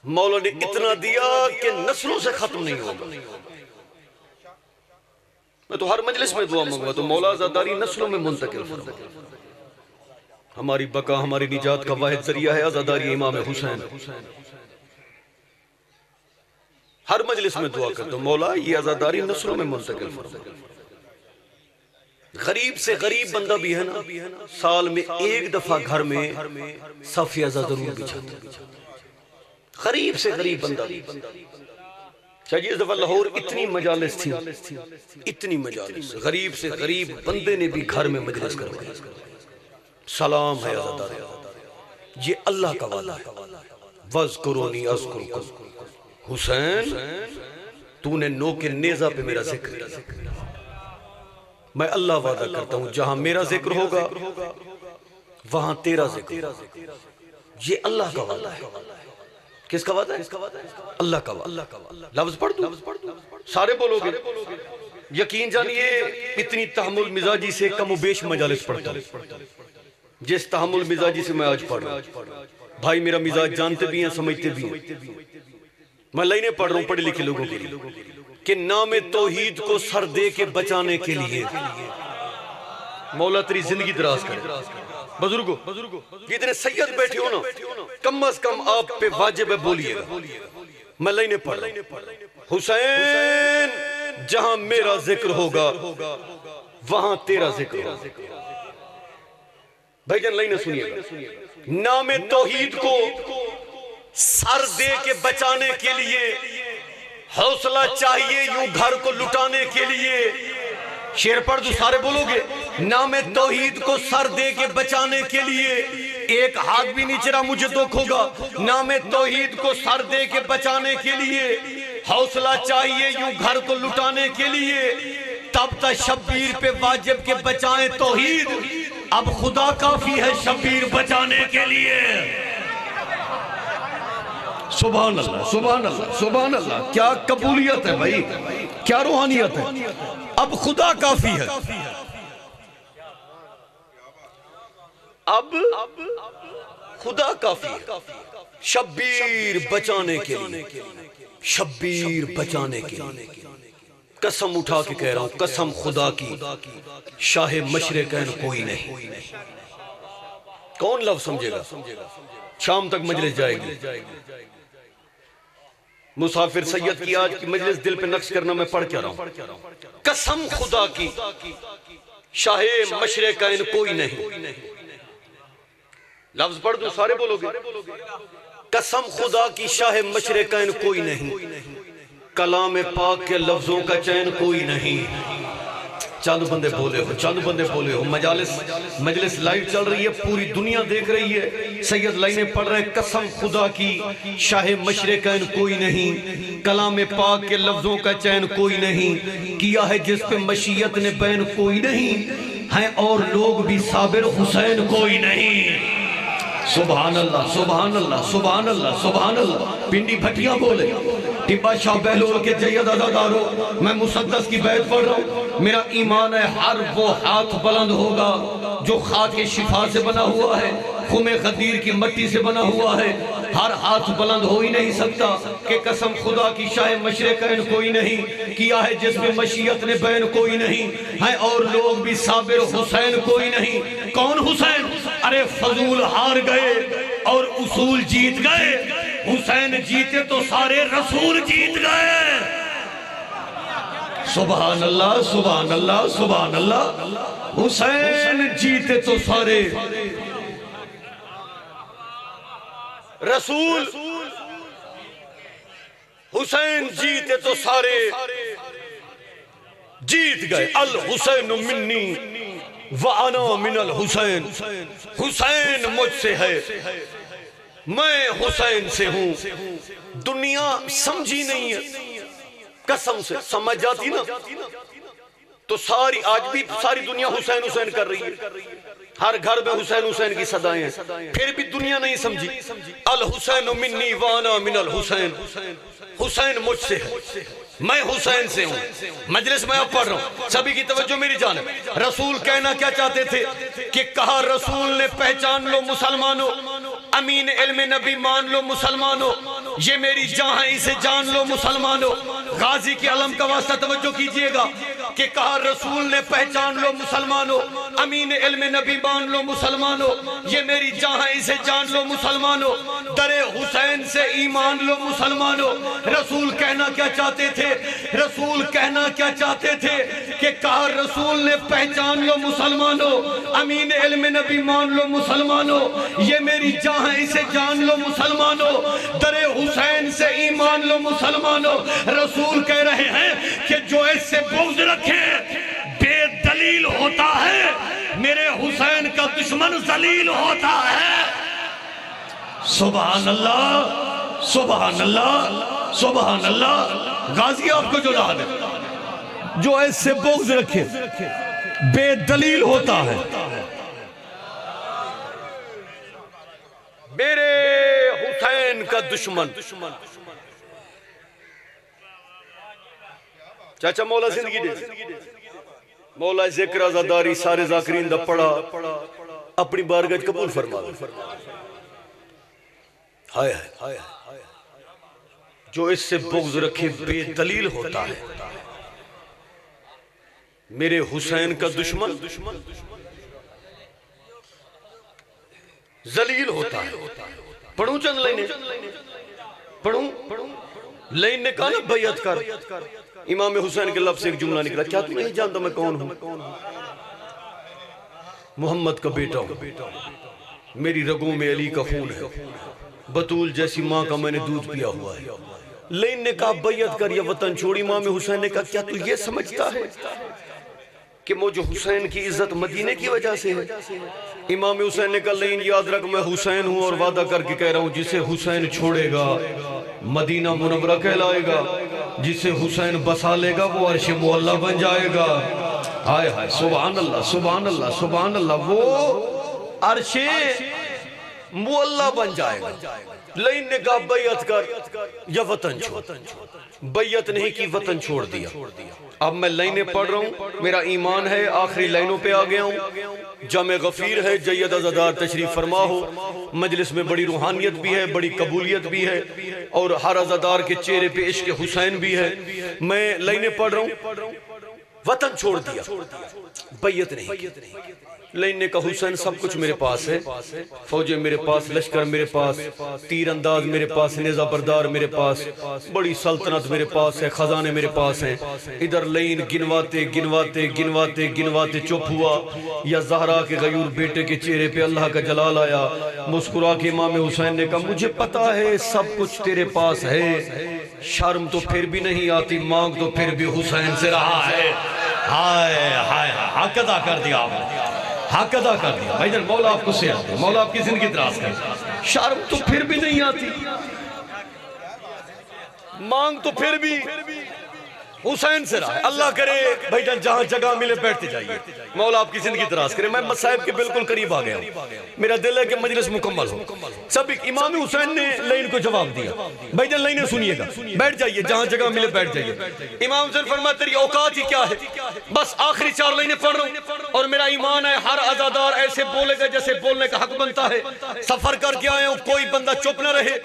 S1: مولا نے اتنا دیا کہ نسلوں سے ختم نہیں ہوگا. میں تو ہر مجلس میں دعا مانگا تو مولا عزاداری نسلوں میں منتقل فرما. ہماری بقا، ہماری نجات کا واحد ذریعہ ہے عزاداری امام حسین. ہر مجلس میں دعا کرتا ہوں مولا یہ عزاداری نسلوں میں منتقل فرما. غریب سے غریب بندہ بھی ہے نا، سال میں ایک دفعہ گھر میں صف عزا ضرور بچھاتا ہے. غریب سے غریب بندہ بھی. چاہیے اس دفعہ لاہور اتنی مجالس تھی، اتنی مجالس، غریب سے غریب بندے نے بھی گھر میں مجلس کروائی. سلام ہے عزادار، یہ اللہ کا وعدہ ہے. وَاذْكُرُونِي أَذْكُرْكُمْ. حسین تو نے نوک نیزہ پہ میرا ذکر کیا. میں اللہ وعدہ کرتا ہوں جہاں میرا ذکر ہوگا وہاں تیرا ذکر. یہ اللہ کا وعدہ ہے. کس کا وعدہ ہے؟ اللہ کا وعدہ. لفظ پڑھ دوں، سارے بولو گے. یقین جانیے اتنی تحمل مزاجی سے کم و بیش مجالس پڑھتا ہوں جس تحمل مزاجی سے میں آج پڑھ رہا ہوں. بھائی میرا مزاج جانتے بھی ہیں، سمجھتے بھی ہیں. میں لائنیں پڑھ رہا ہوں پڑھے لکھے لوگوں کے لیے کہ نام توحید کو سر دے کے بچانے کے لیے مولا تیری زندگی دراز کرے. بزرگو جتنے سید بیٹھے ہو نا، کم از کم آپ پہ واجب ہے بولیے گا. میں لائنیں پڑھ رہا ہوں. حسین جہاں میرا ذکر ہوگا وہاں تیرا ذکر ہوگا. بھائی جان لائنیں سنیے گا. نام توحید کو سر دے کے بچانے کے لیے حوصلہ چاہیے، یوں گھر کو لٹانے کے لیے. شعر پڑھ دو، سارے بولو گے. نام توحید کو سر دے کے بچانے کے لیے ایک ہاتھ بھی نہیں چرا مجھے دکھ ہوگا. نام توحید کو سر دے کے بچانے کے لیے حوصلہ چاہیے، یوں گھر کو لٹانے کے لیے. تب تک شبیر پہ واجب کے بچائیں توحید، اب خدا کافی ہے شبیر بچانے کے لیے. سبحان اللہ، سبحان اللہ، سبحان اللہ. کیا قبولیت ہے بھائی، کیا روحانیت ہے. اب خدا کافی ہے. اب خدا کافی ہے شبیر بچانے کے لیے. شبیر بچانے کے لیے قسم اٹھا کے کہہ رہا ہوں، قسم خدا کی، شاہ مشرقین کوئی نہیں. کون لفظ سمجھے گا؟ شام تک مجلس جائے گی. مسافر سید کی آج کی مجلس دل پہ نقش کرنا میں پڑھ کیا رہا ہوں. قسم خدا کی شاہ مشرقین کوئی نہیں. لفظ پڑھ دو سارے بولو گے. قسم خدا کی شاہ مشرقین کوئی نہیں، کلام پاک کے لفظوں کا چین کوئی نہیں. چند بندے بولے ہو، چند بندے بولے ہو. مجلس لائیو چل رہی ہے، پوری دنیا دیکھ رہی ہے. سید لائنیں پڑھ رہے ہیں. قسم خدا کی شاہ مشرقین کوئی نہیں، کلام پاک کے لفظوں کا چین کوئی نہیں. کیا ہے جس پہ مشیت نے بین کوئی نہیں، ہیں اور لوگ بھی صابر حسین کوئی نہیں. سبحان اللہ سبحان اللہ سبحان اللہ سبحان اللہ. پنڈی بھٹیاں بولے، ٹبا شاہ بہلول کے جید ازادارو، میں مسدس کی بیعت پڑھ رہا ہوں. میرا ایمان ہے ہر وہ ہاتھ بلند ہوگا جو خاک شفا سے بنا ہوا ہے، خم غدیر کی مٹی سے بنا ہوا ہے. ہر ہاتھ بلند ہو ہی نہیں سکتا کہ قسم خدا کی شاہ مشرقین کوئی نہیں. کیا ہے جس میں مشیت نے بین کوئی نہیں، ہیں اور لوگ بھی صابر حسین کوئی نہیں. کون حسین؟ ارے فضول ہار گئے اور اصول جیت گئے. حسین جیتے تو سارے رسول جیت گئے. سبحان اللہ سبحان اللہ سبحان اللہ. حسین جیتے تو سارے رسول، حسین جیتے تو سارے جیت گئے. الحسین منی وانا من الحسین. حسین مجھ سے ہے، میں حسین سے ہوں. دنیا سمجھی نہیں ہے. قسم سے سمجھ جاتی نا تو ساری آج بھی ساری دنیا حسین حسین کر رہی ہے. ہر گھر میں حسین حسین کی صدائیں ہیں، پھر بھی دنیا نہیں سمجھی. الحسین منی وانا من الحسین. حسین مجھ سے ہے، میں حسین سے ہوں. مجلس میں اب پڑھ رہا ہوں، سبھی کی توجہ میری جانب. رسول کہنا کیا چاہتے تھے کہ کہا رسول نے پہچان لو مسلمانوں، امین علم نبی مان لو مسلمانوں، یہ میری جان ہے اسے جان لو مسلمانوں. غازی کے علم کا واسطہ توجہ کیجئے گا کہ کہا رسول نے پہچان لو مسلمانوں، امین علم نبی مان لو مسلمانوں، یہ میری جان ہے اسے جان لو مسلمانوں. در حسین سے ایمان لو مسلمانوں. رسول کہنا کیا چاہتے تھے؟ رسول کہنا کیا چاہتے تھے کہ کہا رسول نے پہچان لو مسلمانوں، امین علم نبی مان لو مسلمانوں، یہ میری جان ہے اسے جان لو مسلمانوں. در حسین سے ایمان لو مسلمانوں. رسول کہہ رہے ہیں کہ جو اس سے بغض رکھے بے دلیل ہوتا ہے، میرے حسین کا دشمن ذلیل ہوتا ہے. سبحان اللہ سبحان اللہ سبحان اللہ. غازی آپ کو جو یاد ہے، جو اس سے بغض رکھے بے دلیل ہوتا ہے. میرے حسین کا دشمن. چاچا مولا زندگی دے، مولا ذکر ازاداری سارے ذاکرین دا پڑھا اپنی بارگاہ قبول فرما. ہائے ہائے، جو اس سے بغض رکھے بے دلیل ہوتا ہے. میرے حسین کا دشمن ذلیل ہوتا ہے. پڑھوں چند لائنیں، پڑھوں. لائن نے کہا نا بیعت کر. امام حسین کے لفظ سے ایک جملہ نکلا، کیا تو نہیں جانتا میں کون ہوں؟ محمد کا بیٹا ہوں، میری رگوں میں علی کا خون ہے، بطول جیسی ماں کا میں نے دودھ پیا ہوا ہے. لائن نے کہا بیعت کر یا وطن چھوڑ. امام حسین نے کہا کیا تو یہ سمجھتا ہے کہ مجھے حسین کی عزت مدینے کی وجہ سے ہے؟ امام حسین نے کہا لائن یاد رکھ، میں حسین ہوں اور وعدہ کر کے کہہ رہا ہوں، جسے حسین چھوڑے گا مدینہ منورہ کہلائے گا، جسے حسین بسا لے گا وہ عرش معلیٰ بن جائے گا. ہائے ہائے سبحان اللہ سبحان اللہ سبحان اللہ. وہ عرش معلیٰ بن جائے گا. لائن نے کہا بیعت کر یا وطن چھوڑ. بیعت نہیں کی، وطن چھوڑ دیا. اب میں لائنیں پڑھ رہا ہوں، میرا ایمان ہے آخری لائنوں پہ آ گیا ہوں. جامع غفیر ہے، جید ازادار تشریف فرما ہو. مجلس میں بڑی روحانیت بھی ہے، بڑی قبولیت بھی ہے، اور ہر ازادار کے چہرے پہ عشق حسین بھی ہے. میں لائنیں پڑھ رہا ہوں. وطن چھوڑ دیا، بیعت نہیں، لیکن نے کہا حسین سب کچھ میرے پاس ہے، فوجیں میرے پاس، لشکر میرے پاس، تیر انداز میرے پاس، نیزہ بردار میرے پاس، بڑی سلطنت میرے پاس ہے، خزانے میرے پاس ہیں۔ ادھر لین گنواتے گنواتے گنواتے گنواتے چپ ہوا، یا زہرا کے غیور بیٹے کے چہرے پہ اللہ کا جلال آیا، مسکرا کے امام حسین نے کہا مجھے پتا ہے سب کچھ تیرے پاس ہے، شرم تو پھر بھی نہیں آتی، مانگ تو پھر بھی حسین سے رہا ہے۔ ہائے ہائے، حق ادا کر دیا آپ نے، حق ادا کر دیا بھائی جان، مولا آپ کو صحت دے، مولا آپ کی زندگی دراز کر، شرم تو پھر بھی نہیں آتی، مانگ تو پھر بھی حسین سے رہا ہے۔ اللہ کرے بھائی جان جہاں جگہ ملے بیٹھتے جائیے، مولا آپ کی زندگی دراز کرے۔ میں مصائب کے بالکل قریب آ گیا ہوں، میرا دل ہے کہ مجلس مکمل ہو۔ سب امام حسین نے لین کو جواب دیا، بھائی جان لینیں سنیے گا، بیٹھ جائیے جہاں جگہ ملے بیٹھ جائیے۔ امام حسین فرمایا تیری اوقات ہی کیا ہے، بس آخری 4 لینیں پڑھ رہا ہوں، اور میرا ایمان ہے ہر عزادار ایسے بولے گا جیسے بولنے کا حق بنتا ہے۔ سفر کر کے آئے ہوں، کوئی بندہ چپ نہ رہے،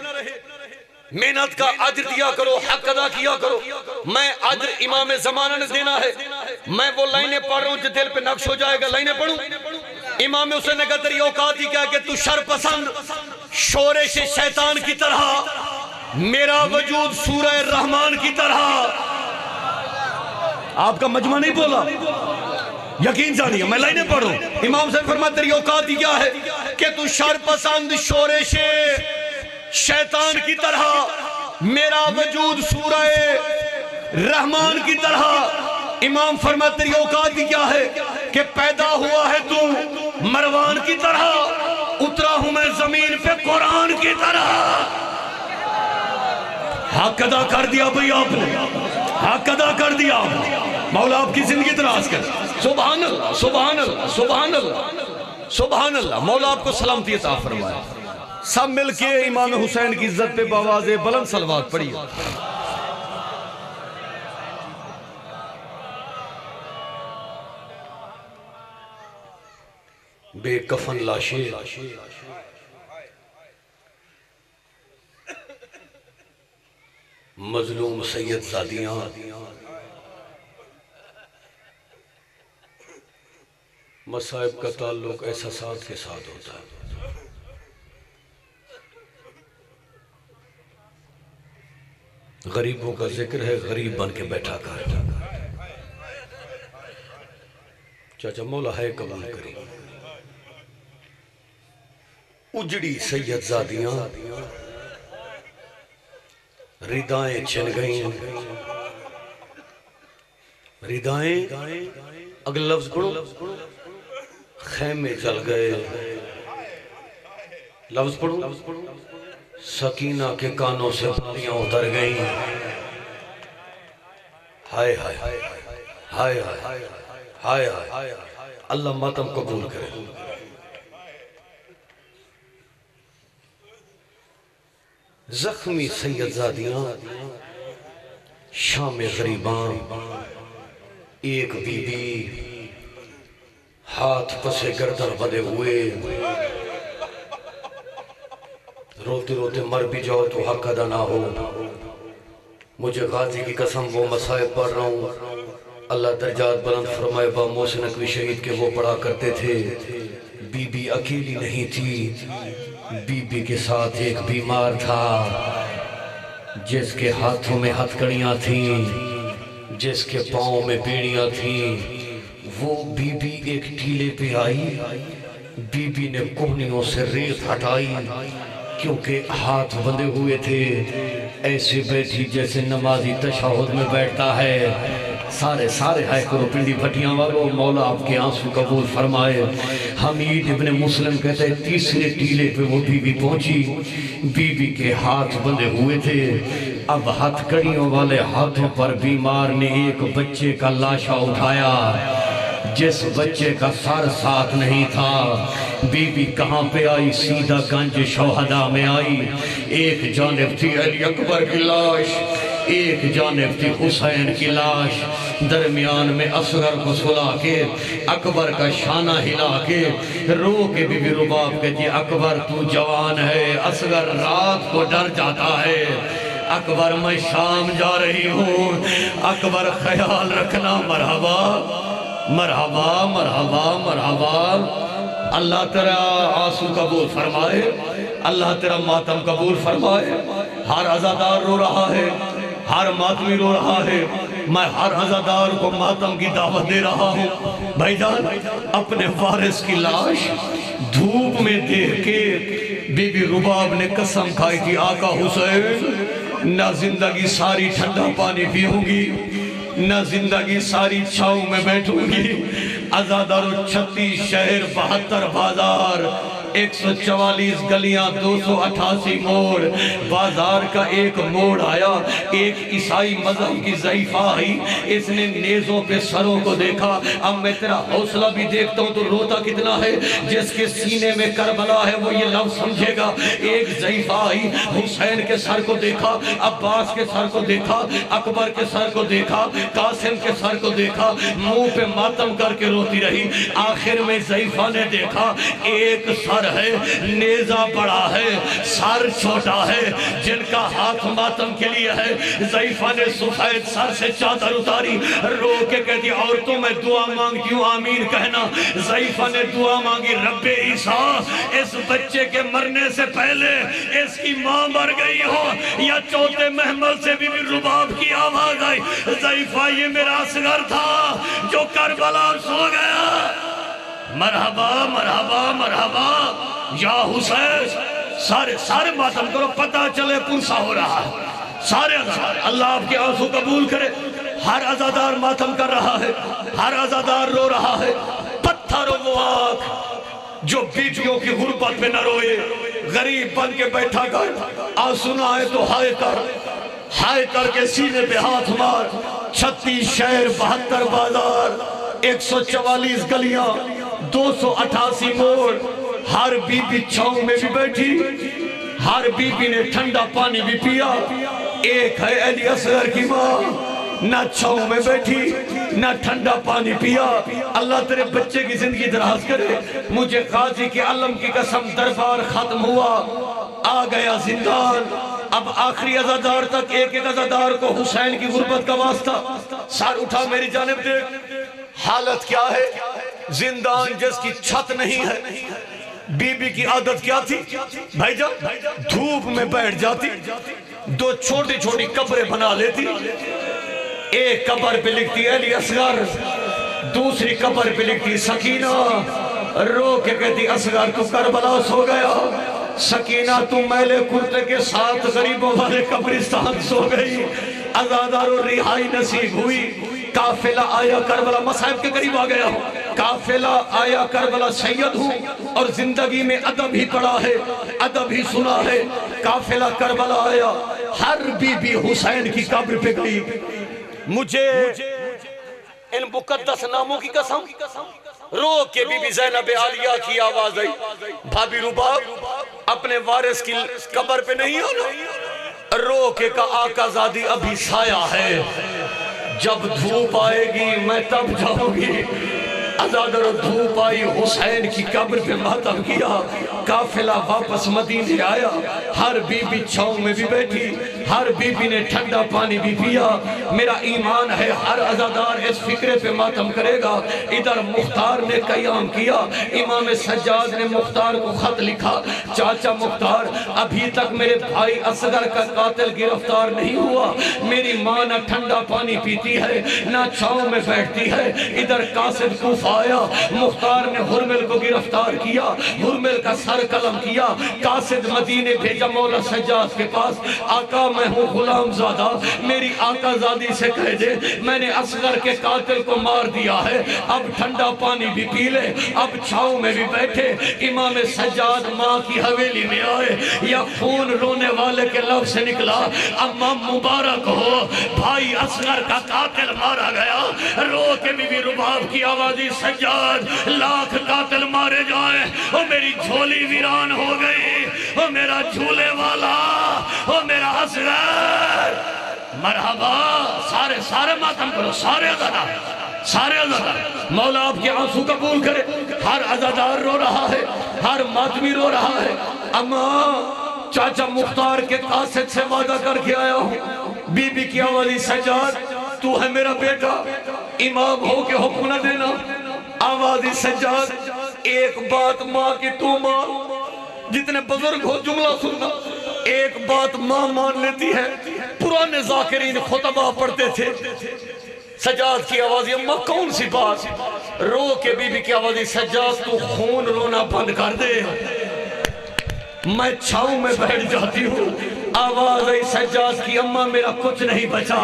S1: محنت کا اجر دیا کرو، حق ادا کیا کرو۔ میں اجر امام زمانہ نے دینا ہے، میں وہ لائنیں پڑھ رہا ہوں جو دل پہ نقش ہو جائے گا، لائنیں پڑھوں۔ امام حسین نے کہا تیری اوقات ہی کیا کہ تو شر پسند شورش شیطان کی طرح، میرا وجود سورہ رحمان کی طرح۔ آپ کا مجمع نہیں بولا، یقین جانیے میں لائنیں پڑھ رہا ہوں۔ امام حسین فرمایا تیری اوقات ہی کیا ہے کہ تو شر پسند شورش شیطان کی طرح، میرا وجود سورہ رحمان کی طرح۔ امام فرماتے تیری اوقات بھی کیا ہے کہ پیدا ہوا ہے تو مروان کی طرح، اترا ہوں میں زمین پہ قرآن کی طرح۔ حق ادا کر دیا بھئی آپ نے، حق ادا کر دیا، مولا آپ کی زندگی دراز کر۔ سبحان اللہ سبحان اللہ سبحان اللہ سبحان اللہ، مولا آپ کو سلامتی عطا فرمائے۔ سب مل کے امام حسین کی عزت پہ بآواز بلند صلوات پڑھیے۔ بے کفن لاشیں مظلوم سید زادیاں، مصائب کا تعلق احساسات کے ساتھ ہوتا ہے۔ غریبوں کا ذکر ہے، غریب بن کے بیٹھا کر، چاچا مولا ہے قبول کریں۔ اجڑی سید زادیاں ردائیں چھن گئیں، ردائیں اگلا لفظ پڑھو، خیمے جل گئے، لفظ پڑھو، سکینہ کے کانوں سے بالیاں اتر گئیں۔ ہائے ہائے ہائے ہائے ہائے، اللہ ماتم قبول کرے۔ زخمی سید زادیاں شام غریباں، ایک بی بی ہاتھ پسے گردن بدے ہوئے، روتے روتے مر بھی جاؤ تو حق ادا نہ ہو۔ مجھے غازی کی قسم وہ مصائب پڑھ رہا ہوں، اللہ درجات بلند فرمائے با محسن نقوی شہید کے وہ پڑھا کرتے تھے۔ بی بی اکیلی نہیں تھی، بی بی کے ساتھ ایک بیمار تھا، جس کے ہاتھوں میں ہتھکڑیاں تھیں، جس کے پاؤں میں بیڑیاں تھیں۔ وہ بی بی ایک ٹیلے پہ آئی، بی بی نے کوہنیوں سے ریت ہٹائی، کیونکہ ہاتھ بندے ہوئے تھے، ایسے بیٹھی جیسے نمازی تشہد میں بیٹھتا ہے۔ سارے ہائے کرو پنڈی بھٹیاں والو، مولا آپ کے آنسو قبول فرمائے۔ حمید ابن مسلم کہتے ہیں تیسرے ٹیلے پہ وہ بی بی پہنچی، بی بی کے ہاتھ بندے ہوئے تھے۔ اب ہاتھ کڑیوں والے ہاتھوں پر بیمار نے ایک بچے کا لاشا اٹھایا، جس بچے کا سر ساتھ نہیں تھا۔ بی بی کہاں پہ آئی؟ سیدھا گنج شہداء میں آئی۔ ایک جانب تھی علی اکبر کی لاش، ایک جانب تھی حسین کی لاش، درمیان میں اصغر کو سلا کے اکبر کا شانہ ہلا کے رو کے بی بی رباب کہتی اکبر تو جوان ہے، اصغر رات کو ڈر جاتا ہے، اکبر میں شام جا رہی ہوں، اکبر خیال رکھنا، مرحبا مرحبا مرحبا مرحبا۔ اللہ تیرا آنسو قبول فرمائے، اللہ تیرا ماتم قبول فرمائے۔ ہر عزادار رو رہا ہے، ہر ماتمی رو رہا ہے، میں ہر عزادار کو ماتم کی دعوت دے رہا ہوں۔ بھائی جان، اپنے وارث کی لاش دھوپ میں دیکھ کے بی بی رباب نے قسم کھائی تھی، آقا حسین نہ زندگی ساری ٹھنڈا پانی پیوں گی، نہ زندگی ساری چھاؤں میں بیٹھوں گی۔ عزادارو 36 شہر 72 بازار 144 گلیاں 288 موڑ، بازار کا ایک موڑ آیا، ایک عیسائی مذہب کی ضعیفہ آئی، اس نے نیزوں پہ سروں کو دیکھا۔ اب میں تیرا حوصلہ بھی دیکھتا ہوں تو روتا کتنا ہے، جس کے سینے میں کربلا ہے وہ یہ لفظ سمجھے گا۔ ایک ضعیفہ آئی، حسین کے سر کو دیکھا، عباس کے سر کو دیکھا، اکبر کے سر کو دیکھا، قاسم کے سر کو دیکھا، منہ پہ ماتم کر کے روتی رہی۔ آخر میں ضعیفہ نے دیکھا ایک سر ہے، نیزہ بڑا ہے، سر چھوٹا ہے، جن کا ہاتھ ماتم کے لیے ہے۔ ضعیفہ نے سفید سر سے چادر اتاری، رو کے کہتی عورتوں میں دعا مانگتی ہوں، آمین کہنا۔ ضعیفہ نے دعا مانگی، رب عیسیٰ اس بچے کے مرنے سے پہلے اس کی ماں مر گئی ہو یا چوتھے محمل سے بی بی رباب کی آواز آئی، ضعیفہ یہ میرا اصغر تھا جو کربلا سو گیا۔ مرحبا مرحبا مرحبا یا حسین۔ سارے ماتم کرو، پتہ چلے پرسا ہو رہا ہے۔ سارے عزادار اللہ آپ کے آنسو قبول کرے۔ ہر عزادار ماتم کر رہا ہے، ہر عزادار رو رہا ہے۔ پتھر وہ آنکھ جو بیٹیوں کی غربت میں نہ روئے، غریب بن کے بیٹھا کر آنسو نہ آئے تو ہائے کر، ہائے کر کے سینے پہ ہاتھ مار۔ 36 شہر 72 بازار 144 گلیاں 288 موڑ، ہر بی بی چھاؤں میں بھی بیٹھی، ہر بی بی نے ٹھنڈا پانی بھی پیا۔ ایک ہے علی اصغر کی ماں، نہ چھاؤں میں بیٹھی نہ ٹھنڈا پانی پیا۔ اللہ تیرے بچے کی زندگی دراز کرے۔ مجھے قاضی کے علم کی قسم، دربار ختم ہوا، آ گیا زندان۔ اب آخری عزادار تک ایک ایک عزادار کو حسین کی غربت کا واسطہ۔ سر اٹھا میری جانب دیکھ، حالت کیا ہے؟ زندان جس کی چھت نہیں ہے۔ بی بی کی عادت کیا تھی؟ بھائی جان دھوپ میں بیٹھ جاتی، دو چھوٹی چھوٹی قبریں بنا لیتی، ایک قبر پہ لکھتی علی اصغر، دوسری قبر پہ لکھتی سکینہ، رو کے کہتی اصغر تو کربلا سو گیا، سکینہ تو میلے کرتے کے ساتھ غریبوں والے قبرستان سو گئی۔ عزادارو رہائی نصیب ہوئی، قافلہ آیا کربلا، مصائب کے قریب آ گیا ہوں، قافلہ آیا کربلا، سید ہوں اور زندگی میں ادب ہی پڑھا ہے، ادب ہی سنا ہے۔ قافلہ کربلا آیا، ہر بی بی حسین کی قبر پہ گئی۔ مجھے ان مقدس ناموں کی قسم، رو کے بی بی زینب عالیہ کی آواز آئی، بھابی رباب اپنے وارث کی قبر پہ نہیں ہونا؟ رو کے کہا آقا زادی ابھی سایہ ہے، جب دھوپ آئے گی میں تب جاؤں گی۔ عزادر دھوپ آئی، حسین کی قبر پہ ماتم کیا، قافلہ واپس مدینے آیا، ہر بی بی چھاؤں میں بھی بیٹھی، ہر بی بی نے ٹھنڈا پانی بھی پیا۔ میرا ایمان ہے ہر عزادار اس فکرے پہ ماتم کرے گا۔ ادھر مختار نے قیام کیا، امام سجاد نے مختار کو خط لکھا، چاچا مختار ابھی تک میرے بھائی اصغر کا قاتل گرفتار نہیں ہوا، میری ماں نہ ٹھنڈا پانی پیتی ہے نہ چھاؤں میں بیٹھتی ہے۔ ادھر قاصد کوفہ آیا، مختار نے حرمل کو گرفتار کیا، حرمل کا سر قلم کیا، قاصد مدینے بھیجا مولا سجاد کے پاس، آقا میں ہوں غلام زادہ، میری آقا زادی سے کہہ دے میں نے اصغر کے قاتل کو مار دیا ہے، اب ٹھنڈا پانی بھی پی لے، اب چھاؤں میں بھی بیٹھے۔ امام سجاد ماں کی حویلی میں آئے، یا خون رونے والے کے لب سے نکلا، اماں مبارک ہو بھائی اصغر کا قاتل مارا گیا۔ رو کے بی بی رباب کی آوازی، سجاد لاکھ قاتل مارے جائیں، او میری جھولی ویران ہو گئی، او میرا جھولے والا، او میرا اصغر۔ مرحبا، سارے ماتم کرو، سارے عزادار مولا آپ کے آنسو قبول کرے۔ ہر عزادار رو رہا ہے، ہر ماتمی رو رہا ہے۔ اماں چاچا مختار کے قاصد سے وعدہ کر کے آیا ہوں، بی بی کی آوازی سجاد تو ہے میرا بیٹا، امام ہو کے حکم نہ دینا۔ آوازی سجاد ایک بات ماں کی تو ماں، جتنے بزرگ ہو جملہ سننا، ایک بات ماں مان لیتی ہے۔ پرانے ذاکرین خطبہ پڑھتے تھے، سجاد کی آوازی اماں کون سی بات، رو کے بی بی کی آوازی سجاد تو خون رونا بند کر دے، میں چھاؤں میں بیٹھ جاتی ہوں۔ آواز آئی سجاد کی اماں میرا کچھ نہیں بچا،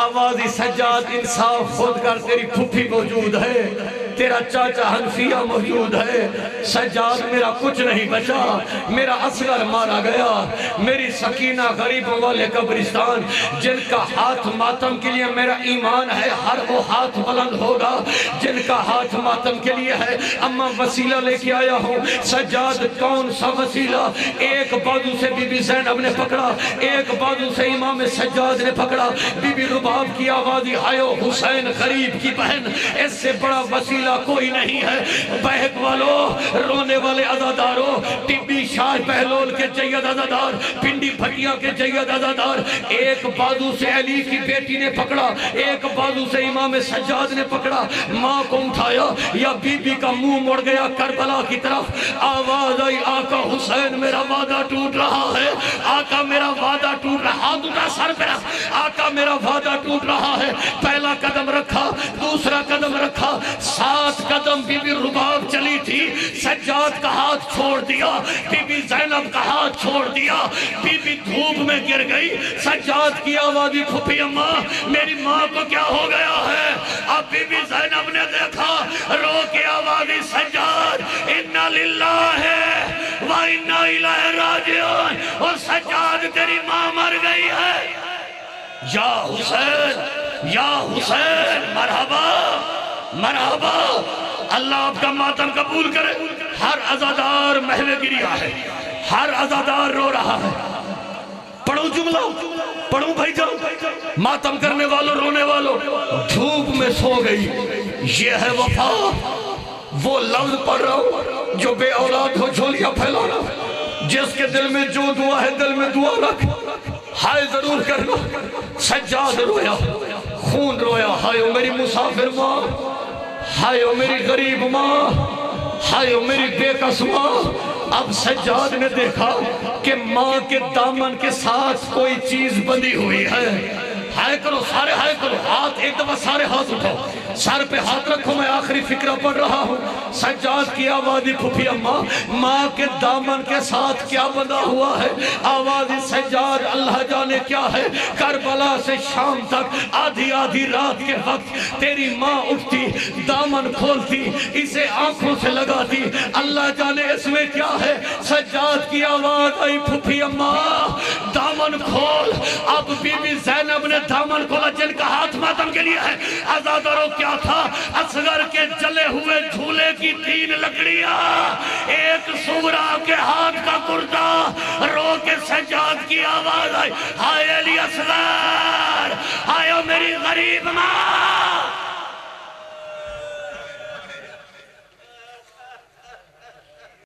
S1: آواز آئی سجاد انصاف خود کر، تیری پھوپھی موجود ہے، تیرا چاچا حنفیہ موجود ہے، سجاد میرا کچھ نہیں بچا، میرا اصغر مارا گیا، میری سکینہ غریبوں والے قبرستان، جن کا ہاتھ ماتم کے لیے میرا ایمان ہے ہر وہ ہاتھ بلند ہوگا، جن کا ہاتھ ماتم کے لیے ہے۔ اماں وسیلہ لے کے آیا ہوں، سجاد کون سا وسیلہ؟ ایک بازو سے بی بی زینب نے پکڑا، ایک بازو سے امام سجاد نے پکڑا، بی بی رباب کی آوازی آئیو حسین غریب کی بہن، اس سے بڑا وسیلہ کوئی نہیں ہے۔ بہک والو، رونے والے عزاداروں، ٹبی شاہ بہلول کے جید عزادار، پنڈی بھٹیا کے جید عزادار، ایک بازو سے علی کی بیٹی نے پکڑا، ایک بازو سے امام سجاد نے پکڑا، ماں کو اٹھایا یا بی بی کا منہ مڑ گیا کربلا کی طرف۔ آواز آئی آقا حسین میرا وعدہ ٹوٹ رہا ہے، آقا میرا وعدہ ٹوٹ رہا، ہاتھ اٹھا سر پہ رکھ، آقا میرا وعدہ ٹوٹ رہا ہے۔ پہلا قدم رکھا، دوسرا قدم رکھا، 7 قدم بی بی رباب چلی تھی، سجاد کا ہاتھ چھوڑ دیا، بی بی زینب کا ہاتھ چھوڑ دیا، بی بی دھوپ میں گر گئی۔ سجاد کی آوازی پھوپھی اماں میری ماں کو کیا ہو گیا ہے؟ اب بی بی زینب نے دیکھا، رو کے آوازی سجاد اِنَّا لِلَّهِ وَإِنَّا إِلَيْهِ راجعون، اور سجاد تیری ماں مر گئی ہے۔ یا حسین، یا حسین، مرحبا مرحبا، اللہ آپ کا ماتم قبول کرے۔ ہر عزادار محو گریہ ہے، ہر عزادار رو رہا ہے۔ پڑھو جملہ، پڑھو بھائی جان، ماتم کرنے والوں رونے والوں، دھوپ میں سو گئی، یہ ہے وفا۔ وہ لفظ پڑھ رہا ہوں جو بے اولاد ہو جھولیاں پھیلانا، جس کے دل میں جو دعا ہے دل میں دعا رکھ، ہائے ضرور کرنا۔ سجاد رویا، خون رویا، ہائے میری مسافر ماں، ہائے میری غریب ماں، ہائے میری بے کس ماں۔ اب سجاد نے دیکھا کہ ماں کے دامن کے ساتھ کوئی چیز بندھی ہوئی ہے۔ ہائے کرو سارے، ہائے کرو، ہاتھ ایک دفعہ سارے ہاتھ اٹھاؤ، سر پہ ہاتھ رکھو، میں آخری فکرہ پڑھ رہا ہوں۔ سجاد کی آوازی پھوپھی اماں، ماں کے دامن کے ساتھ کیا بندھا ہوا ہے؟ آوازی سجاد اللہ جانے کیا ہے۔ کربلا سے شام تک آدھی آدھی رات کے وقت تیری ماں اٹھتی، دامن کھولتی، اسے آنکھوں سے لگاتی، اللہ جانے اس میں کیا ہے۔ سجاد کی آواز آئی پھوپھی اماں دامن کھول۔ اب بی بی زینب نے دامن کھولا، جن کا ہاتھ ماتم کے لیے ہے۔ عزاداروں کیا تھا؟ اصغر کے جلے ہوئے جھولے کی 3 لکڑیاں، ایک سغرا کے ہاتھ کا کرتا، رو کے سجاد کی آواز آئی، ہائے علی اصغر، ہائے میری غریب ماں۔